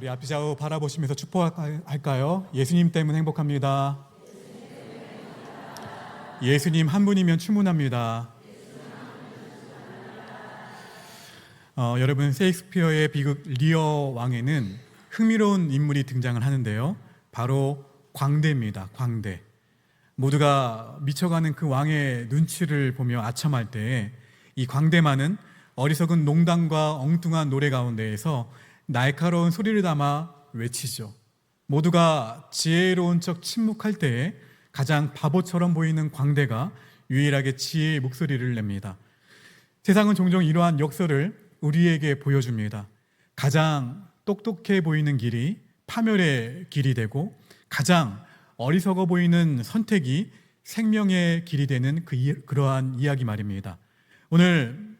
우리 앞이 좌우 바라보시면서 축복할까요? 예수님 때문에 행복합니다. 예수님 한 분이면 충분합니다. 여러분, 셰익스피어의 비극 리어 왕에는 흥미로운 인물이 등장을 하는데요. 바로 광대입니다. 광대. 모두가 미쳐가는 그 왕의 눈치를 보며 아첨할 때 이 광대만은 어리석은 농담과 엉뚱한 노래 가운데에서 날카로운 소리를 담아 외치죠. 모두가 지혜로운 척 침묵할 때에 가장 바보처럼 보이는 광대가 유일하게 지혜의 목소리를 냅니다. 세상은 종종 이러한 역설을 우리에게 보여줍니다. 가장 똑똑해 보이는 길이 파멸의 길이 되고 가장 어리석어 보이는 선택이 생명의 길이 되는 그러한 이야기 말입니다. 오늘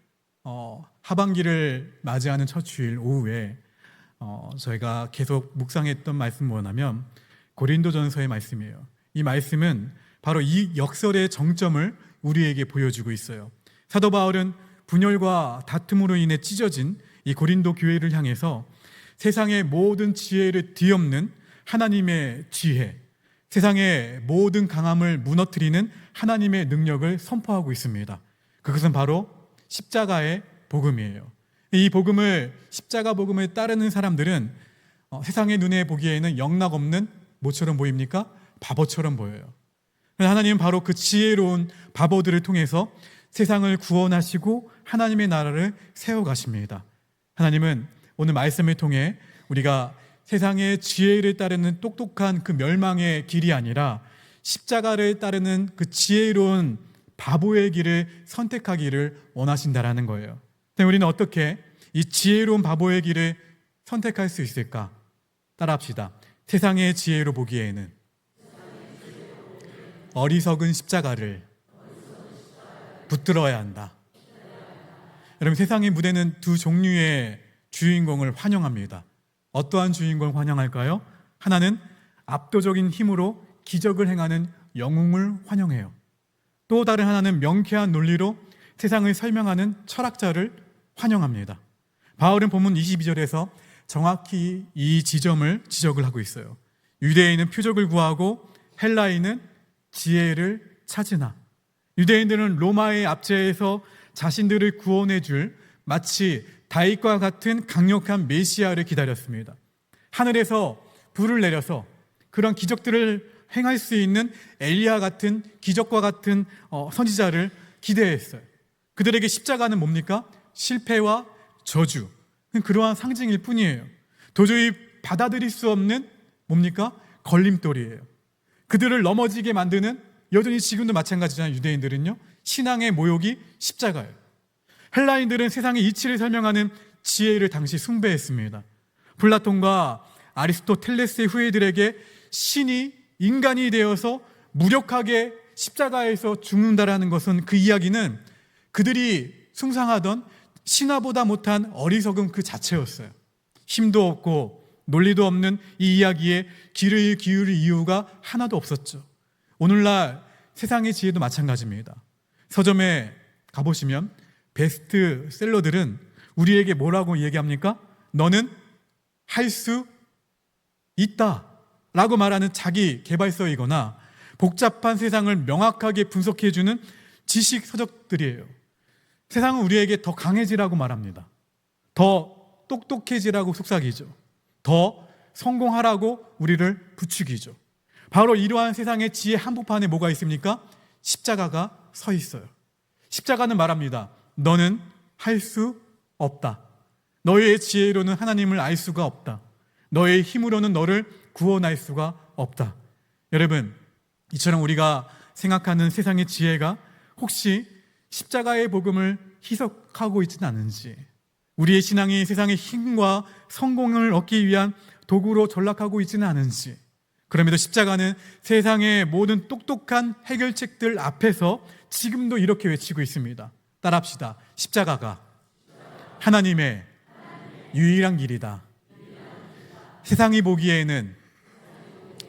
하반기를 맞이하는 첫 주일 오후에 저희가 계속 묵상했던 말씀은 뭐냐면 고린도전서의 말씀이에요. 이 말씀은 바로 이 역설의 정점을 우리에게 보여주고 있어요. 사도 바울은 분열과 다툼으로 인해 찢어진 이 고린도 교회를 향해서 세상의 모든 지혜를 뒤엎는 하나님의 지혜, 세상의 모든 강함을 무너뜨리는 하나님의 능력을 선포하고 있습니다. 그것은 바로 십자가의 복음이에요. 이 복음을, 십자가 복음을 따르는 사람들은 세상의 눈에 보기에는 영락없는 뭐처럼 보입니까? 바보처럼 보여요. 하나님은 바로 그 지혜로운 바보들을 통해서 세상을 구원하시고 하나님의 나라를 세워가십니다. 하나님은 오늘 말씀을 통해 우리가 세상의 지혜를 따르는 똑똑한 그 멸망의 길이 아니라 십자가를 따르는 그 지혜로운 바보의 길을 선택하기를 원하신다라는 거예요. 우리는 어떻게 이 지혜로운 바보의 길을 선택할 수 있을까? 따라합시다. 세상의 지혜로 보기에는 어리석은 십자가를 붙들어야 한다. 여러분, 세상의 무대는 두 종류의 주인공을 환영합니다. 어떠한 주인공을 환영할까요? 하나는 압도적인 힘으로 기적을 행하는 영웅을 환영해요. 또 다른 하나는 명쾌한 논리로 세상을 설명하는 철학자를 환영합니다. 바울은 본문 22절에서 정확히 이 지점을 지적을 하고 있어요. 유대인은 표적을 구하고 헬라인은 지혜를 찾으나, 유대인들은 로마의 압제에서 자신들을 구원해 줄 마치 다윗과 같은 강력한 메시아를 기다렸습니다. 하늘에서 불을 내려서 그런 기적들을 행할 수 있는 엘리야 같은 기적과 같은 선지자를 기대했어요. 그들에게 십자가는 뭡니까? 실패와 저주, 그러한 상징일 뿐이에요. 도저히 받아들일 수 없는 뭡니까? 걸림돌이에요. 그들을 넘어지게 만드는, 여전히 지금도 마찬가지잖아요. 유대인들은요, 신앙의 모욕이 십자가예요. 헬라인들은 세상의 이치를 설명하는 지혜를 당시 숭배했습니다. 플라톤과 아리스토텔레스의 후예들에게 신이 인간이 되어서 무력하게 십자가에서 죽는다라는 것은, 그 이야기는 그들이 숭상하던 신화보다 못한 어리석음 그 자체였어요. 힘도 없고 논리도 없는 이 이야기에 귀를 기울일 이유가 하나도 없었죠. 오늘날 세상의 지혜도 마찬가지입니다. 서점에 가보시면 베스트셀러들은 우리에게 뭐라고 얘기합니까? 너는 할 수 있다 라고 말하는 자기 개발서이거나 복잡한 세상을 명확하게 분석해주는 지식 서적들이에요. 세상은 우리에게 더 강해지라고 말합니다. 더 똑똑해지라고 속삭이죠. 더 성공하라고 우리를 부추기죠. 바로 이러한 세상의 지혜 한복판에 뭐가 있습니까? 십자가가 서 있어요. 십자가는 말합니다. 너는 할 수 없다. 너의 지혜로는 하나님을 알 수가 없다. 너의 힘으로는 너를 구원할 수가 없다. 여러분, 이처럼 우리가 생각하는 세상의 지혜가 혹시 십자가의 복음을 희석하고 있지는 않은지, 우리의 신앙이 세상의 힘과 성공을 얻기 위한 도구로 전락하고 있지는 않은지, 그럼에도 십자가는 세상의 모든 똑똑한 해결책들 앞에서 지금도 이렇게 외치고 있습니다. 따라합시다. 십자가가 하나님의 유일한 길이다. 세상이 보기에는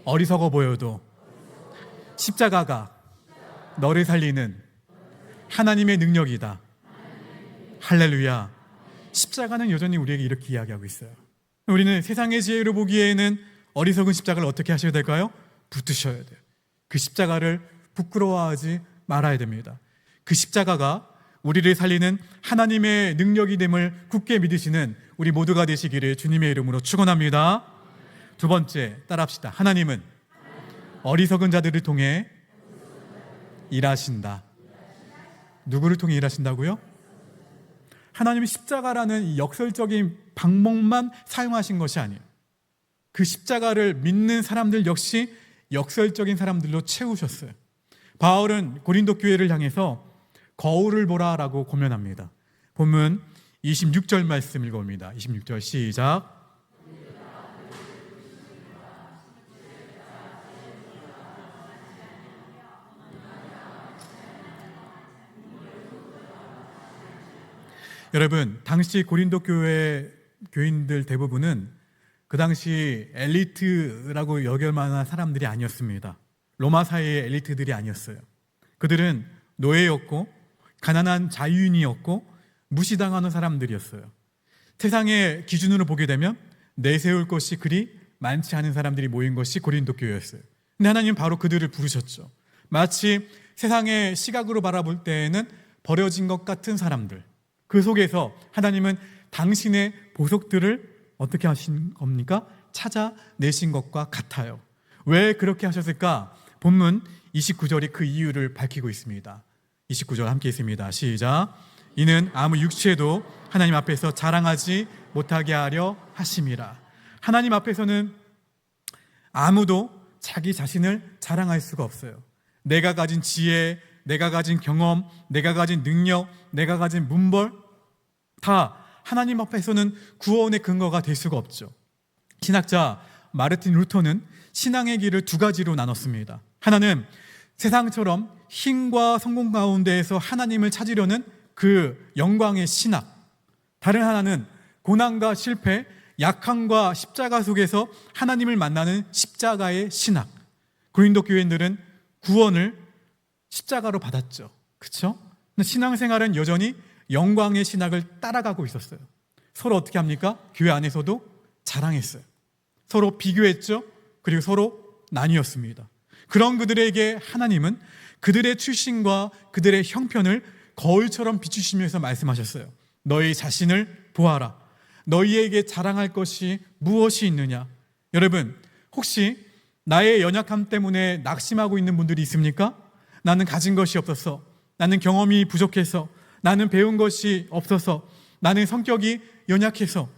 어리석어 보여도 십자가가 너를 살리는 하나님의 능력이다. 할렐루야. 십자가는 여전히 우리에게 이렇게 이야기하고 있어요. 우리는 세상의 지혜로 보기에는 어리석은 십자가를 어떻게 하셔야 될까요? 붙드셔야 돼요. 그 십자가를 부끄러워하지 말아야 됩니다. 그 십자가가 우리를 살리는 하나님의 능력이 됨을 굳게 믿으시는 우리 모두가 되시기를 주님의 이름으로 축원합니다. 두 번째, 따라합시다. 하나님은 어리석은 자들을 통해 일하신다. 누구를 통해 일하신다고요? 하나님이 십자가라는 이 역설적인 방법만 사용하신 것이 아니에요. 그 십자가를 믿는 사람들 역시 역설적인 사람들로 채우셨어요. 바울은 고린도 교회를 향해서 거울을 보라라고 고면합니다. 본문 26절 말씀 읽어봅니다. 26절 시작. 여러분, 당시 고린도 교회 교인들 대부분은 그 당시 엘리트라고 여길 만한 사람들이 아니었습니다. 로마 사회의 엘리트들이 아니었어요. 그들은 노예였고 가난한 자유인이었고 무시당하는 사람들이었어요. 세상의 기준으로 보게 되면 내세울 것이 그리 많지 않은 사람들이 모인 것이 고린도 교회였어요. 근데 하나님은 바로 그들을 부르셨죠. 마치 세상의 시각으로 바라볼 때에는 버려진 것 같은 사람들, 그 속에서 하나님은 당신의 보석들을 어떻게 하신 겁니까? 찾아내신 것과 같아요. 왜 그렇게 하셨을까? 본문 29절이 그 이유를 밝히고 있습니다. 29절 함께 있습니다. 시작. 이는 아무 육체도 하나님 앞에서 자랑하지 못하게 하려 하심이라. 하나님 앞에서는 아무도 자기 자신을 자랑할 수가 없어요. 내가 가진 지혜, 내가 가진 경험, 내가 가진 능력, 내가 가진 문벌 다 하나님 앞에서는 구원의 근거가 될 수가 없죠. 신학자 마르틴 루터는 신앙의 길을 두 가지로 나눴습니다. 하나는 세상처럼 힘과 성공 가운데에서 하나님을 찾으려는 그 영광의 신학, 다른 하나는 고난과 실패, 약함과 십자가 속에서 하나님을 만나는 십자가의 신학. 고린도 교인들은 구원을 십자가로 받았죠. 그렇죠? 신앙생활은 여전히 영광의 신학을 따라가고 있었어요. 서로 어떻게 합니까? 교회 안에서도 자랑했어요. 서로 비교했죠. 그리고 서로 나뉘었습니다. 그런 그들에게 하나님은 그들의 출신과 그들의 형편을 거울처럼 비추시면서 말씀하셨어요. 너희 자신을 보아라. 너희에게 자랑할 것이 무엇이 있느냐? 여러분, 혹시 나의 연약함 때문에 낙심하고 있는 분들이 있습니까? 나는 가진 것이 없어서, 나는 경험이 부족해서, 나는 배운 것이 없어서, 나는 성격이 연약해서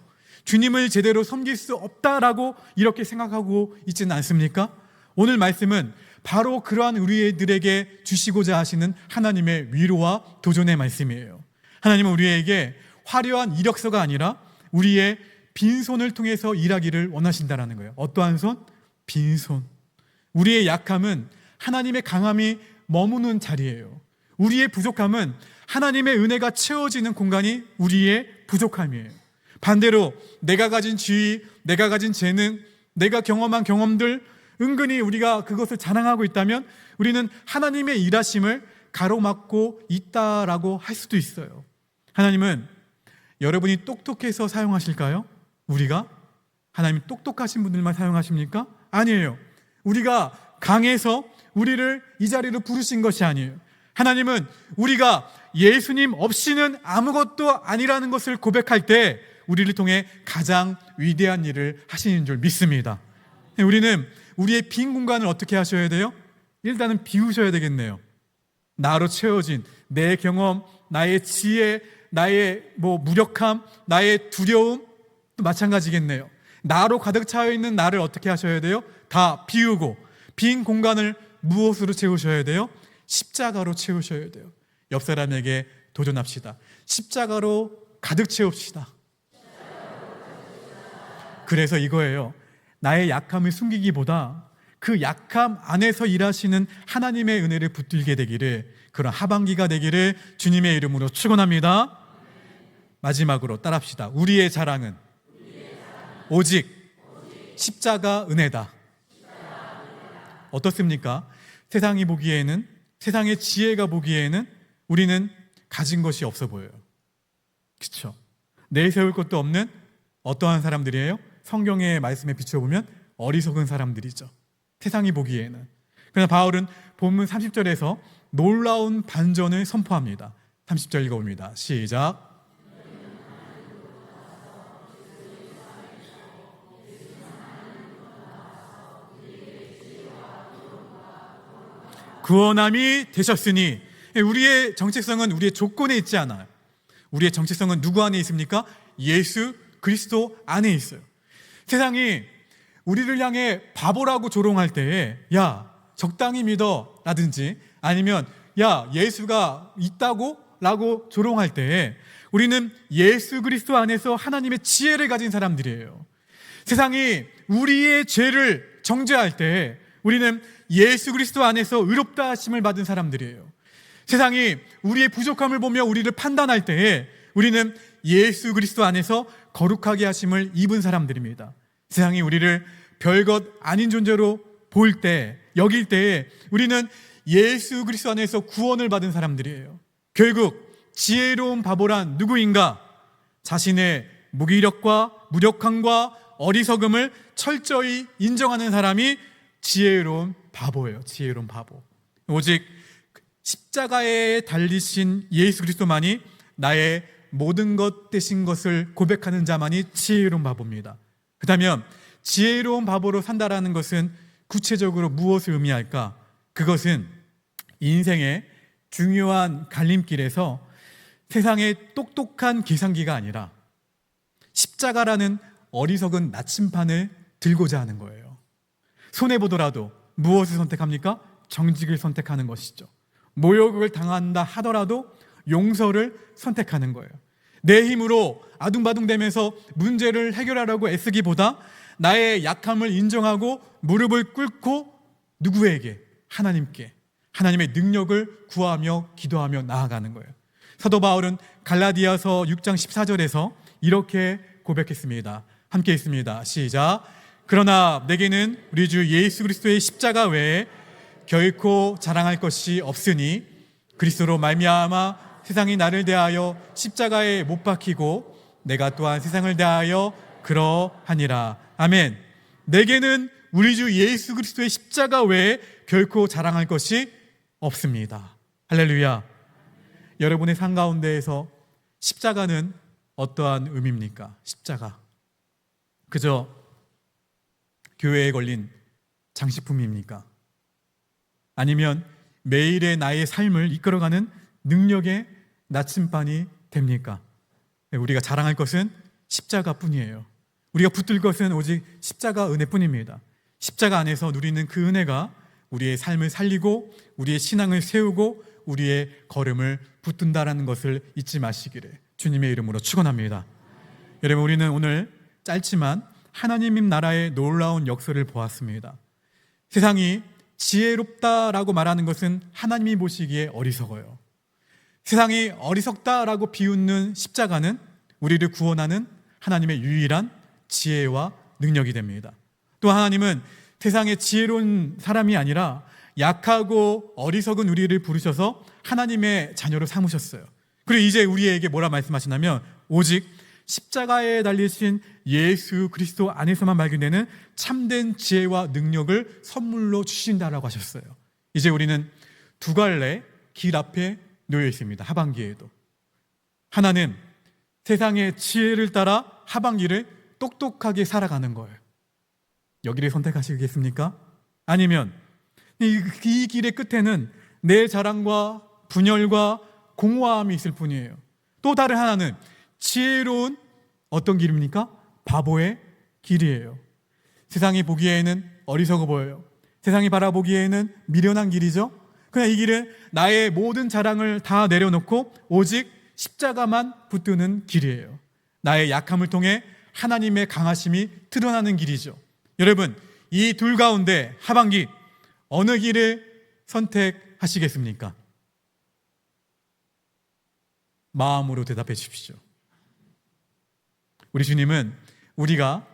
주님을 제대로 섬길 수 없다라고 이렇게 생각하고 있지는 않습니까? 오늘 말씀은 바로 그러한 우리들에게 주시고자 하시는 하나님의 위로와 도전의 말씀이에요. 하나님은 우리에게 화려한 이력서가 아니라 우리의 빈손을 통해서 일하기를 원하신다는 거예요. 어떠한 손? 빈손. 우리의 약함은 하나님의 강함이 머무는 자리예요. 우리의 부족함은 하나님의 은혜가 채워지는 공간이 우리의 부족함이에요. 반대로 내가 가진 지위, 내가 가진 재능, 내가 경험한 경험들, 은근히 우리가 그것을 자랑하고 있다면 우리는 하나님의 일하심을 가로막고 있다라고 할 수도 있어요. 하나님은 여러분이 똑똑해서 사용하실까요? 우리가? 하나님 똑똑하신 분들만 사용하십니까? 아니에요. 우리가 강해서 우리를 이 자리로 부르신 것이 아니에요. 하나님은 우리가 예수님 없이는 아무것도 아니라는 것을 고백할 때 우리를 통해 가장 위대한 일을 하시는 줄 믿습니다. 우리는 우리의 빈 공간을 어떻게 하셔야 돼요? 일단은 비우셔야 되겠네요. 나로 채워진 내 경험, 나의 지혜, 나의 무력함, 나의 두려움 또 마찬가지겠네요. 나로 가득 차여 있는 나를 어떻게 하셔야 돼요? 다 비우고 빈 공간을 무엇으로 채우셔야 돼요? 십자가로 채우셔야 돼요. 옆 사람에게 도전합시다. 십자가로 가득 채웁시다. 그래서 이거예요. 나의 약함을 숨기기보다 그 약함 안에서 일하시는 하나님의 은혜를 붙들게 되기를, 그런 하반기가 되기를 주님의 이름으로 축원합니다. 마지막으로 따라합시다. 우리의 자랑은 오직 십자가 은혜다. 어떻습니까? 세상이 보기에는, 세상의 지혜가 보기에는 우리는 가진 것이 없어 보여요. 그렇죠? 내세울 것도 없는 어떠한 사람들이에요? 성경의 말씀에 비춰보면 어리석은 사람들이죠. 세상이 보기에는. 그러나 바울은 본문 30절에서 놀라운 반전을 선포합니다. 30절 읽어봅니다. 시작. 구원함이 되셨으니, 우리의 정체성은 우리의 조건에 있지 않아요. 우리의 정체성은 누구 안에 있습니까? 예수 그리스도 안에 있어요. 세상이 우리를 향해 바보라고 조롱할 때에 야 적당히 믿어 라든지 아니면 야 예수가 있다고 라고 조롱할 때에 우리는 예수 그리스도 안에서 하나님의 지혜를 가진 사람들이에요. 세상이 우리의 죄를 정죄할 때 우리는 예수 그리스도 안에서 의롭다 하심을 받은 사람들이에요. 세상이 우리의 부족함을 보며 우리를 판단할 때에 우리는 예수 그리스도 안에서 거룩하게 하심을 입은 사람들입니다. 세상이 우리를 별것 아닌 존재로 보일 때, 여길 때에 우리는 예수 그리스도 안에서 구원을 받은 사람들이에요. 결국 지혜로운 바보란 누구인가? 자신의 무기력과 무력함과 어리석음을 철저히 인정하는 사람이 지혜로운 바보예요. 지혜로운 바보. 오직 십자가에 달리신 예수 그리스도만이 나의 모든 것 되신 것을 고백하는 자만이 지혜로운 바보입니다. 그렇다면 지혜로운 바보로 산다라는 것은 구체적으로 무엇을 의미할까? 그것은 인생의 중요한 갈림길에서 세상의 똑똑한 계산기가 아니라 십자가라는 어리석은 나침판을 들고자 하는 거예요. 손해보더라도 무엇을 선택합니까? 정직을 선택하는 것이죠. 모욕을 당한다 하더라도 용서를 선택하는 거예요. 내 힘으로 아둥바둥대면서 문제를 해결하려고 애쓰기보다 나의 약함을 인정하고 무릎을 꿇고 누구에게? 하나님께, 하나님의 능력을 구하며 기도하며 나아가는 거예요. 사도 바울은 갈라디아서 6장 14절에서 이렇게 고백했습니다. 함께 읽습니다. 시작. 그러나 내게는 우리 주 예수 그리스도의 십자가 외에 결코 자랑할 것이 없으니 그리스도로 말미암아 세상이 나를 대하여 십자가에 못 박히고 내가 또한 세상을 대하여 그러하니라. 아멘. 내게는 우리 주 예수 그리스도의 십자가 외에 결코 자랑할 것이 없습니다. 할렐루야. 여러분의 삶 가운데에서 십자가는 어떠한 의미입니까? 십자가 그저 교회에 걸린 장식품입니까? 아니면 매일의 나의 삶을 이끌어가는 능력의 나침반이 됩니까? 우리가 자랑할 것은 십자가뿐이에요. 우리가 붙들 것은 오직 십자가 은혜뿐입니다. 십자가 안에서 누리는 그 은혜가 우리의 삶을 살리고 우리의 신앙을 세우고 우리의 걸음을 붙든다라는 것을 잊지 마시기를 주님의 이름으로 축원합니다. 여러분, 우리는 오늘 짧지만 하나님 나라의 놀라운 역사를 보았습니다. 세상이 지혜롭다라고 말하는 것은 하나님이 보시기에 어리석어요. 세상이 어리석다라고 비웃는 십자가는 우리를 구원하는 하나님의 유일한 지혜와 능력이 됩니다. 또 하나님은 세상의 지혜로운 사람이 아니라 약하고 어리석은 우리를 부르셔서 하나님의 자녀로 삼으셨어요. 그리고 이제 우리에게 뭐라 말씀하시냐면 오직 십자가에 달리신 예수 그리스도 안에서만 발견되는 참된 지혜와 능력을 선물로 주신다라고 하셨어요. 이제 우리는 두 갈래 길 앞에 놓여 있습니다. 하반기에도 하나는 세상의 지혜를 따라 하반기를 똑똑하게 살아가는 거예요. 여기를 선택하시겠습니까? 아니면 이 길의 끝에는 내 자랑과 분열과 공허함이 있을 뿐이에요. 또 다른 하나는 지혜로운 어떤 길입니까? 바보의 길이에요. 세상이 보기에는 어리석어 보여요. 세상이 바라보기에는 미련한 길이죠. 그냥 이 길은 나의 모든 자랑을 다 내려놓고 오직 십자가만 붙드는 길이에요. 나의 약함을 통해 하나님의 강하심이 드러나는 길이죠. 여러분, 이 둘 가운데 하반기 어느 길을 선택하시겠습니까? 마음으로 대답해 주십시오. 우리 주님은 우리가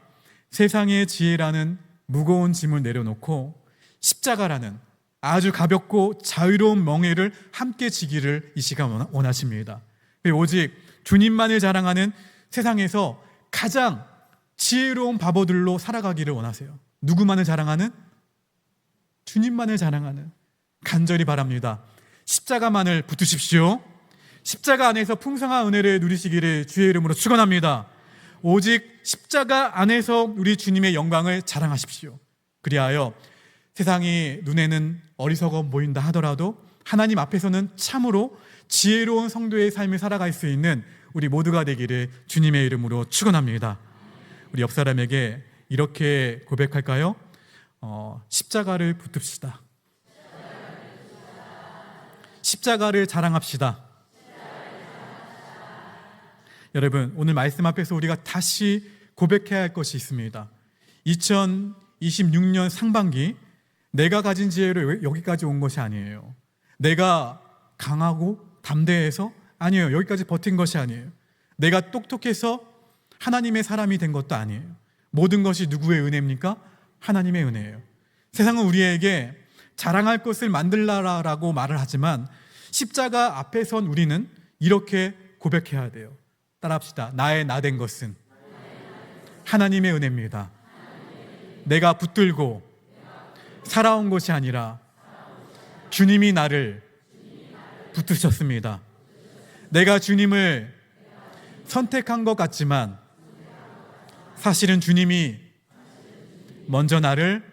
세상의 지혜라는 무거운 짐을 내려놓고 십자가라는 아주 가볍고 자유로운 멍에를 함께 지기를 이 시간 원하십니다. 오직 주님만을 자랑하는 세상에서 가장 지혜로운 바보들로 살아가기를 원하세요. 누구만을 자랑하는? 주님만을 자랑하는. 간절히 바랍니다. 십자가만을 붙드십시오. 십자가 안에서 풍성한 은혜를 누리시기를 주의 이름으로 축원합니다. 오직 십자가 안에서 우리 주님의 영광을 자랑하십시오. 그리하여 세상이 눈에는 어리석어 보인다 하더라도 하나님 앞에서는 참으로 지혜로운 성도의 삶을 살아갈 수 있는 우리 모두가 되기를 주님의 이름으로 축원합니다. 우리 옆 사람에게 이렇게 고백할까요? 십자가를 붙듭시다. 십자가를 자랑합시다. 여러분, 오늘 말씀 앞에서 우리가 다시 고백해야 할 것이 있습니다. 2026년 상반기 내가 가진 지혜로 여기까지 온 것이 아니에요. 내가 강하고 담대해서 아니에요. 여기까지 버틴 것이 아니에요. 내가 똑똑해서 하나님의 사람이 된 것도 아니에요. 모든 것이 누구의 은혜입니까? 하나님의 은혜예요. 세상은 우리에게 자랑할 것을 만들라라고 말을 하지만 십자가 앞에 선 우리는 이렇게 고백해야 돼요. 따라합시다. 나의 나 된 것은 하나님의 은혜입니다. 내가 붙들고 살아온 것이 아니라 주님이 나를 붙드셨습니다. 내가 주님을 선택한 것 같지만 사실은 주님이 먼저 나를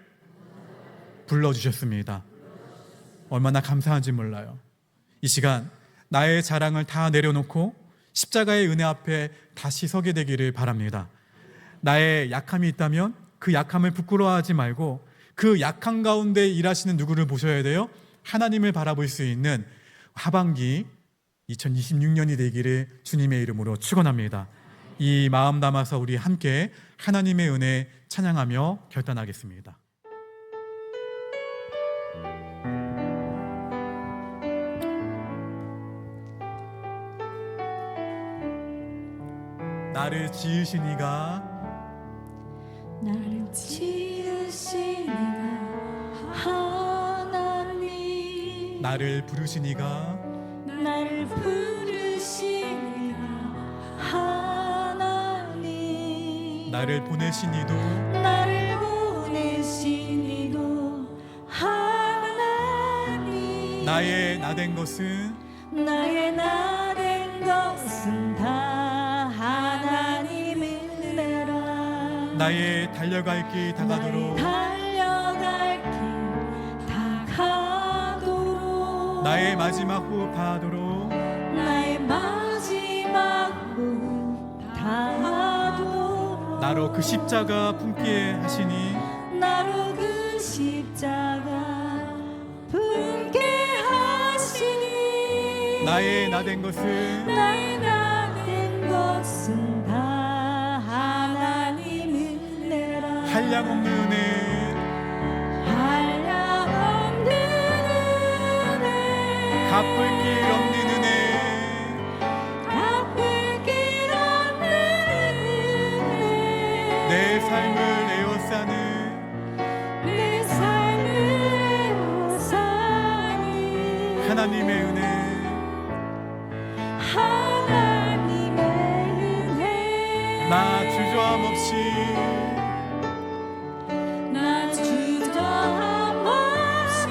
불러주셨습니다. 얼마나 감사한지 몰라요. 이 시간 나의 자랑을 다 내려놓고 십자가의 은혜 앞에 다시 서게 되기를 바랍니다. 나의 약함이 있다면 그 약함을 부끄러워하지 말고 그 약함 가운데 일하시는 누구를 보셔야 돼요? 하나님을 바라볼 수 있는 하반기 2026년이 되기를 주님의 이름으로 축원합니다. 이 마음 담아서 우리 함께 하나님의 은혜 찬양하며 결단하겠습니다. 나를 지으신 이가 나를 지으신 이가 하나님 나를 부르신 이가 나를 부르신 이가 하나님 나를 보내신 이도 나를 보내신 이도 하나님 나의 나 된 것은 나의 나 된 것은 다 하나님 은혜라 나의 달려갈 길 다가도록 달려갈 길 다가도록 나의 마지막 호흡 다하도록 나의 마지막 호흡 다하도록 나로 그 십자가 품게 하시니 나로 그 십자가 품게 하시니 나의 나 된 것은 나의 나 된 것은 다 하나님 은혜라 한량없는 은혜 한량없는 은혜 갚을 길 없는 은혜 갚을 길 없는 은혜 내 삶을 에워싸는 내 삶을 에워싸니 하나님의 은혜 하나님의 은혜 나 주저함 없이 나 주저함 없이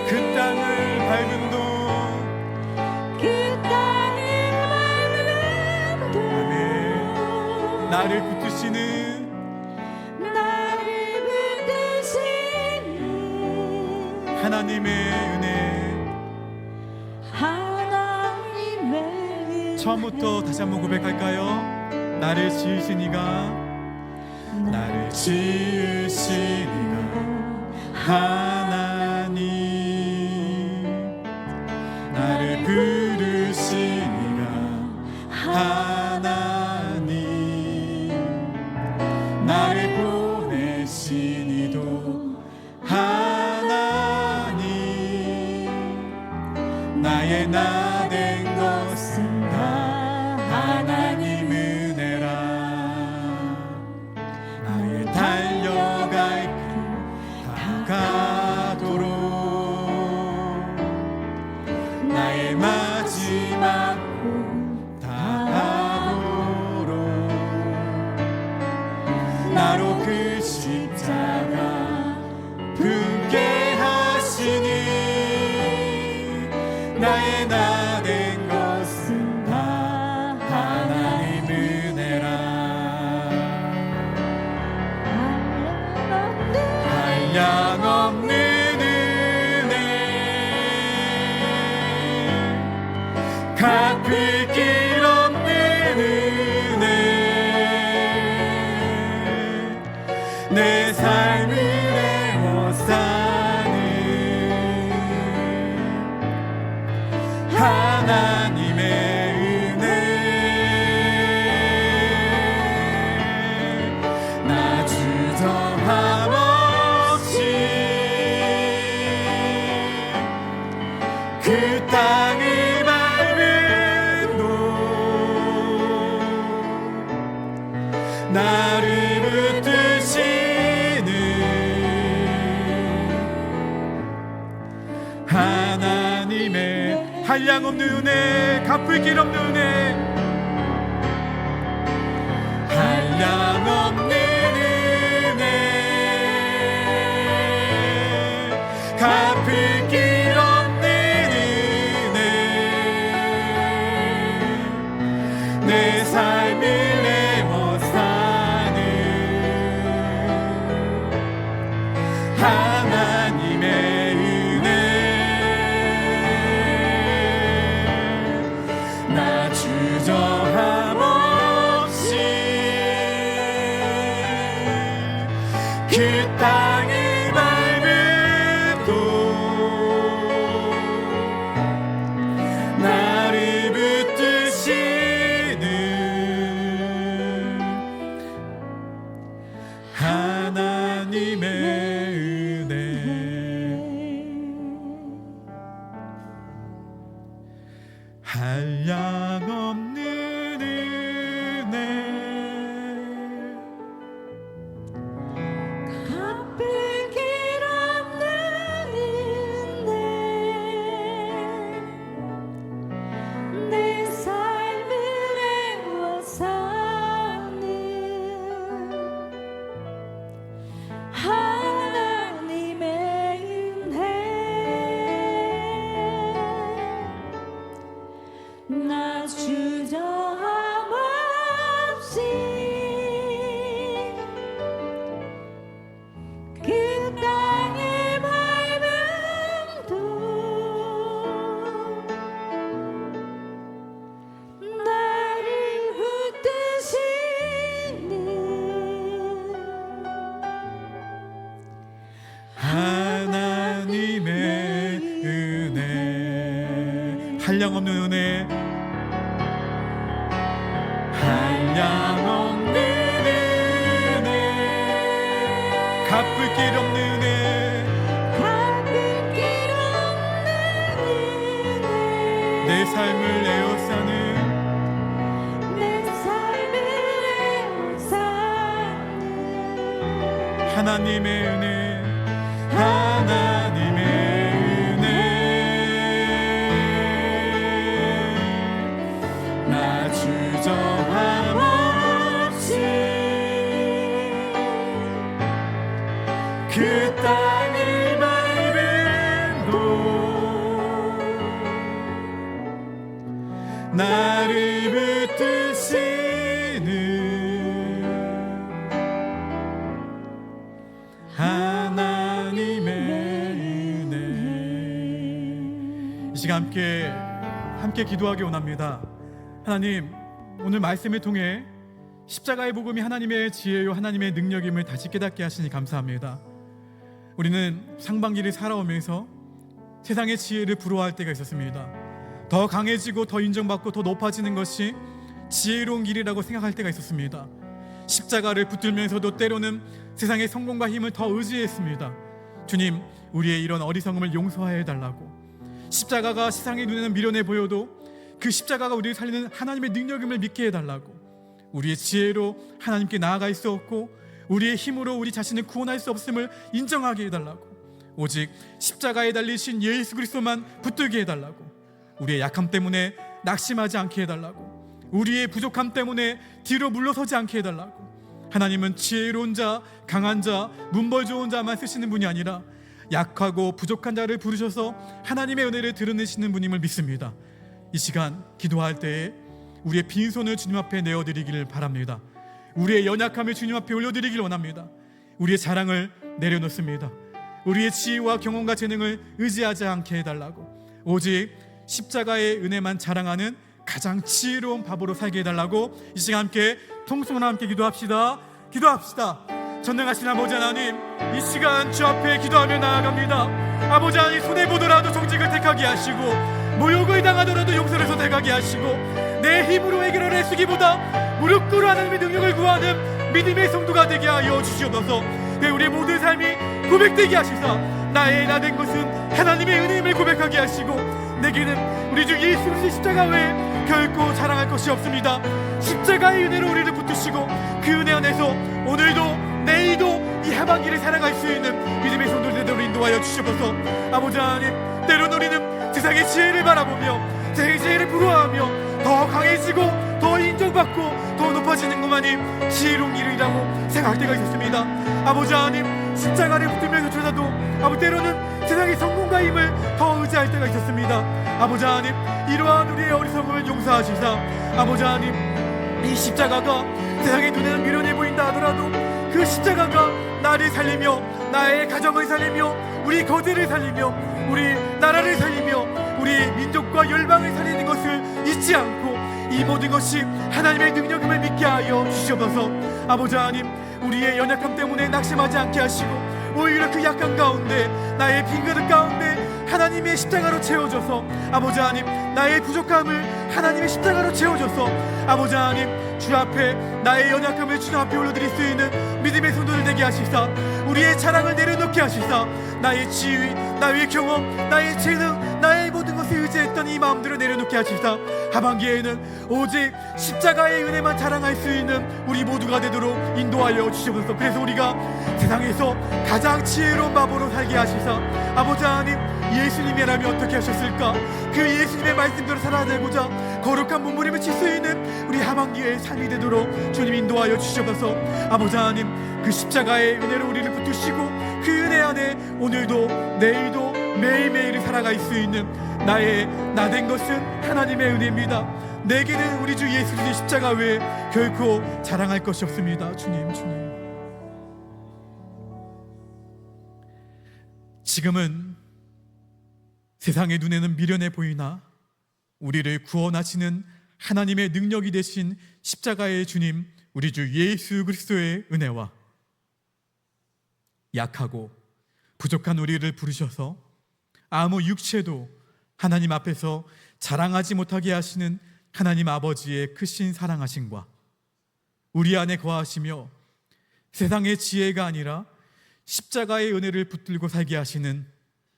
그 땅을 밟은 동 그 땅을 밟는 동 아멘. 나를 붙드시는 나를 붙드시는 하나님의 은혜 하나님의 은혜 처음부터 다시 한번 고백할까요? 나를 지으신 이가 나를 지으신 이가 하나님 나를 부르신 이가 하나님 나를 보내신 이도 하나님 나의 나 된 것은 다 하나님 은혜라 나의 달려갈 길 다가도록 나의 마지막 호흡 다하도록 한량없는 은혜 갚을 길 없는 은혜 내 삶을 애워싸는 하나님의 은혜 나 주저함 없이 그 땅을 밟은 곳 나를 붙드시는 하나님의 한량없는 은혜 갚을 길 없는 은혜 한량없는 은혜 갚을 길 없는 은혜 내 삶을 애워싸는 하나님의 은혜 나 주저함 없이 그 땅을 밟은 곳 나를 붙드시는 하나님의 은혜 한량없는 은혜 갚을 길 없는 은혜 내 삶을 애워싸는 하나님의 은혜 나 주저함 없이 그 땅을 밟은 곳 나를 붙드시는 하나님의 은혜 한량없는 은혜 한량없는 은혜 갚을 길 없는 은혜 갚을 길 없는 은혜 내 삶을 에워싸는 내 삶을 애워싸는 하나님의 은혜 하나님의 은혜 나 주저함 없이 그 땅을 밟은 곳 나를 붙드시는 하나님의 은혜 이 시간 함께 기도하기 원합니다. 하나님 오늘 말씀을 통해 십자가의 복음이 하나님의 지혜요 하나님의 능력임을 다시 깨닫게 하시니 감사합니다. 우리는 상반기를 살아오면서 세상의 지혜를 부러워할 때가 있었습니다. 더 강해지고 더 인정받고 더 높아지는 것이 지혜로운 길이라고 생각할 때가 있었습니다. 십자가를 붙들면서도 때로는 세상의 성공과 힘을 더 의지했습니다. 주님, 우리의 이런 어리석음을 용서하여 해달라고. 십자가가 세상의 눈에는 미련해 보여도 그 십자가가 우리를 살리는 하나님의 능력임을 믿게 해달라고. 우리의 지혜로 하나님께 나아갈 수 없고 우리의 힘으로 우리 자신을 구원할 수 없음을 인정하게 해달라고. 오직 십자가에 달리신 예수 그리스도만 붙들게 해달라고. 우리의 약함 때문에 낙심하지 않게 해달라고. 우리의 부족함 때문에 뒤로 물러서지 않게 해달라고. 하나님은 지혜로운 자, 강한 자, 문벌 좋은 자만 쓰시는 분이 아니라 약하고 부족한 자를 부르셔서 하나님의 은혜를 드러내시는 분임을 믿습니다. 이 시간 기도할 때에 우리의 빈손을 주님 앞에 내어드리기를 바랍니다. 우리의 연약함을 주님 앞에 올려드리기를 원합니다. 우리의 자랑을 내려놓습니다. 우리의 지혜와 경험과 재능을 의지하지 않게 해달라고, 오직 십자가의 은혜만 자랑하는 가장 지혜로운 바보로 살게 해달라고 이 시간 함께 통성으로 함께 기도합시다. 전능하신 아버지 하나님, 이 시간 주 앞에 기도하며 나아갑니다. 아버지 하나님, 손해보더라도 정직을 택하게 하시고 모욕을 당하더라도 용서를 선택하게 하시고 내 힘으로 해결을 애쓰기보다 무릎 꿇어 하나님의 능력을 구하는 믿음의 성도가 되게 하여 주시옵소서. 우리의 모든 삶이 고백되게 하시사 나의 나 된 것은 하나님의 은혜임을 고백하게 하시고 내게는 우리 주 예수 그리스도의 십자가 외에 결코 자랑할 것이 없습니다. 십자가의 은혜로 우리를 붙드시고 그 은혜 안에서 오늘도 내일도 이 하반기를 살아갈 수 있는 믿음의 성도들 되도록 인도하여 주시옵소서. 아버지 하나님, 때론 우리는 세상의 지혜를 바라보며 세상의 지혜를 부러워하며 더 강해지고 더 인정받고 더 높아지는 것만이 지혜로운 일이라고 생각할 때가 있었습니다. 아버지 하나님, 십자가를 붙들면서 찾아도 아버지 때로는 세상의 성공과 힘을 더 의지할 때가 있었습니다. 아버지 하나님, 이러한 우리의 어리석음을 용서하시사 아버지 하나님, 이 십자가가 세상의 눈에는 미련해 보인다 하더라도 그 십자가가 나를 살리며 나의 가정을 살리며 우리 거제를 살리며 우리 나라를 살리며 우리 민족과 열방을 살리는 것을 잊지 않고 이 모든 것이 하나님의 능력임을 믿게 하여 주시옵소서. 아버지 하나님, 우리의 연약함 때문에 낙심하지 않게 하시고 오히려 그 약한 가운데 나의 빈 그릇 가운데 하나님의 십자가로 채워줘서 아버지 하나님, 나의 부족함을 하나님의 십자가로 채워줘서 아버지 하나님, 주 앞에 나의 연약함을 주 앞에 올려드릴 수 있는 믿음의 성도들 되게 하시사 우리의 자랑을 내려놓게 하시사 나의 지위, 나의 경험, 나의 재능, 나의 모든 것을 의지했던 이 마음들을 내려놓게 하시사 하반기에는 오직 십자가의 은혜만 자랑할 수 있는 우리 모두가 되도록 인도하여 주시옵소서. 그래서 우리가 세상에서 가장 지혜로운 바보로 살게 하시사 아버지 하나님, 예수님이라면 어떻게 하셨을까? 그 예수님의 말씀대로 살아내고자 거룩한 몸부림을 칠 수 있는 우리 하반기의 삶이 되도록 주님 인도하여 주시옵소서. 아버지 하나님, 그 십자가의 은혜로 우리를 붙드시고 그 은혜 안에 오늘도 내일도 매일매일을 살아갈 수 있는 나의 나 된 것은 하나님의 은혜입니다. 내게는 우리 주 예수 그리스도의 십자가 외에 결코 자랑할 것이 없습니다. 주님. 지금은 세상의 눈에는 미련해 보이나 우리를 구원하시는 하나님의 능력이 되신 십자가의 주님, 우리 주 예수 그리스도의 은혜와 약하고 부족한 우리를 부르셔서 아무 육체도 하나님 앞에서 자랑하지 못하게 하시는 하나님 아버지의 크신 사랑하심과 우리 안에 거하시며 세상의 지혜가 아니라 십자가의 은혜를 붙들고 살게 하시는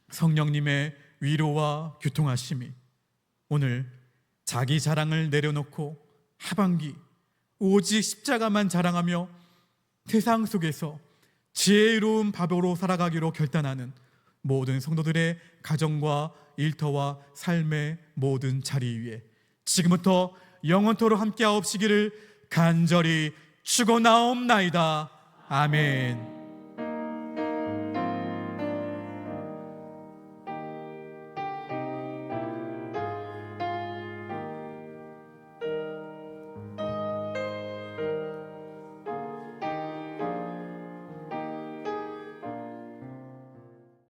성령님의 위로와 교통하심이 오늘 자기 자랑을 내려놓고 하반기 오직 십자가만 자랑하며 세상 속에서 지혜로운 바보로 살아가기로 결단하는 모든 성도들의 가정과 일터와 삶의 모든 자리 위에 지금부터 영원토록 함께하옵시기를 간절히 축원하옵나이다. 아멘.